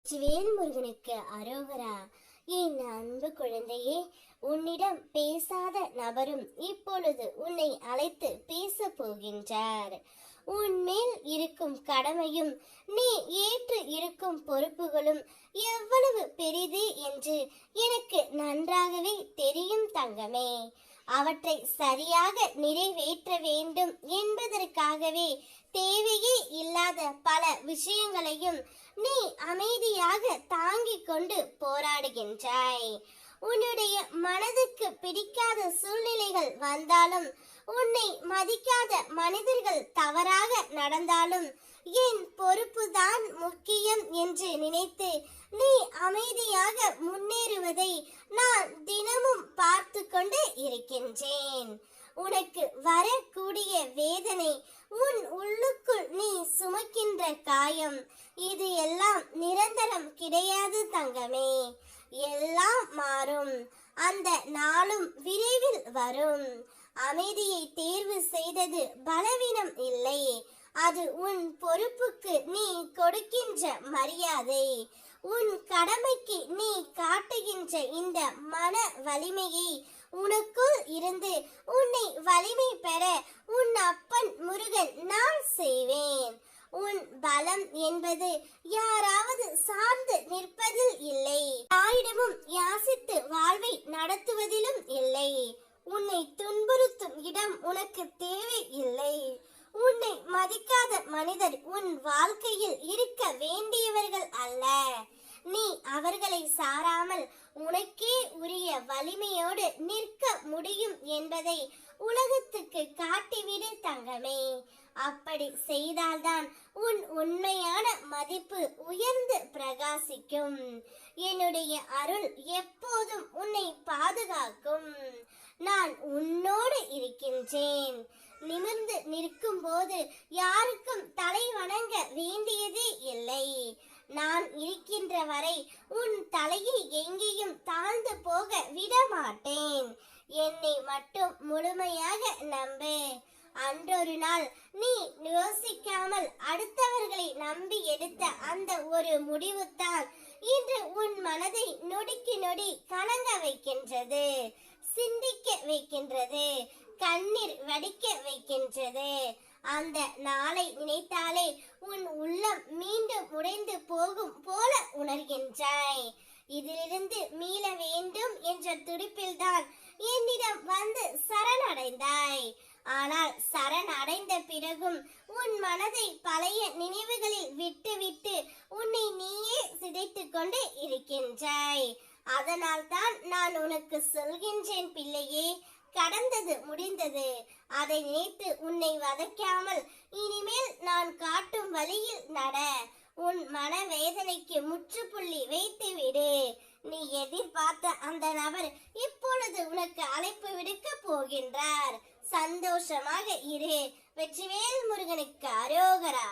வெற்றிவேல் முருகனுக்கு அரோகரா. என் அன்பு குழந்தையே, உன்னிடம் பேசாத நபரும் இப்பொழுது உன்னை அழைத்து பேச போகின்றார். உன்மேல் இருக்கும் கடமையும் நீ ஏற்று இருக்கும் பொறுப்புகளும் எவ்வளவு பெரிது என்று எனக்கு நன்றாகவே தெரியும் தங்கமே. அவற்றை சரியாக நிறைவேற்ற வேண்டும் என்பதற்காகவே தேவையே இல்லாத பல விஷயங்களையும் நீ அமைதியாக தாங்கிக் கொண்டு போராடுகின்றாய். உன்னுடைய மனதுக்கு பிடிக்காத சூழ்நிலைகள் வந்தாலும், உன்னை மதிக்காத மனிதர்கள் தவறாக நடந்தாலும், என் பொறுப்புதான் முக்கியம் என்று நினைத்து நீ அமைதியாக முன்னேறுவதை நான் தினமும் பார்த்து கொண்டு இருக்கின்றேன். உனக்கு வரக்கூடிய வேதனை, உன் உள்ளுக்குள் நீ சுமக்கின்ற காயம், இது எல்லாம் நிரந்தரம் கிடையாது தங்கமே. எல்லாம் மாறும். அந்த நாளும் விரைவில் வரும். அமைதியை தேர்வு செய்தது பலவீனம் இல்லை, அது உன் பொறுப்புக்கு நீ கொடுக்கின்ற மரியாதை. உன் கடமைக்கு நீ காட்டுகின்ற இந்த மன வலிமையை உனக்குள் இருந்து உன்னை வலிமை பெற உன் அப்பன் முருகன் நான் செய்வேன். உன் பலம் என்பது யாராவது சார்ந்து நிற்பதில் இல்லை, யாரிடமும் யாசித்து வாழ்வை நடத்துவதிலும் இல்லை. உன்னை துன்புறுத்தும் இடம் உனக்கு தேவை இல்லை. உன்னை மதிக்காத மனிதர் உன் வாழ்க்கையில் இருக்க வேண்டியவர்கள் அல்ல. நீ அவர்களை சாராமல் உனக்கே உரிய வலிமையோடு நிற்க முடியும் என்பதை உலகத்துக்கு காட்டிவிடு தங்கமே. அப்படி செய்தால்தான் உன் உண்மையான மதிப்பு உயர்ந்து பிரகாசிக்கும். என்னுடைய அருள் எப்போதும் உன்னை பாதுகாக்கும். நான் உன்னோடு இருக்கின்றேன். நிமிர்ந்து நிற்கும் போது யாருக்கும் தலை வணங்க வேண்டியதே இல்லை. நான் இருக்கின்ற வரை உன் தலையை எங்கேயும் தாழ்ந்து போக விட மாட்டேன். என்னை மட்டும் முழுமையாக நம்பு. அன்றொரு நாள் நீ யோசிக்காமல் அடுத்தவர்களை நம்பி எடுத்த அந்த ஒரு முடிவுதான் இன்று உன் மனதை நொடிக்கு நொடி கலங்க வைக்கின்றது, சிந்திக்க வைக்கின்றது, கண்ணீர் வடிக்க வைக்கின்றது. அந்த நாளை நினைத்தாலே உன் உள்ளம் மீண்டும் உடைந்து போகும் போல உணர்கின்றாய். இதிலிருந்து மீள வேண்டும் என்ற துடிப்பில்தான் என்னிடம் வந்து சரணடைந்தாய். ஆனால் சரணடைந்த பிறகும் உன் மனதை பழைய நினைவுகளில் விட்டுவிட்டு உன்னை நீயே சிதைத்துக் கொண்டு இருக்கின்றாய். அதனால் தான் நான் உனக்கு சொல்கின்றேன் பிள்ளையே, கடந்தது முடிந்தது. அதை நினைத்து உன்னை வதைக்காமல் இனிமேல் நான் காட்டும் வழியில் நட. உன் மனவேதனைக்கு முற்றுப்புள்ளி வைத்து விடு. நீ எதிர்பார்த்த அந்த நபர் இப்பொழுது உனக்கு அழைப்பு விடுக்க போகின்றார். சந்தோஷமாக இரு. வெற்றிவேல் முருகனுக்கு அரோகரா.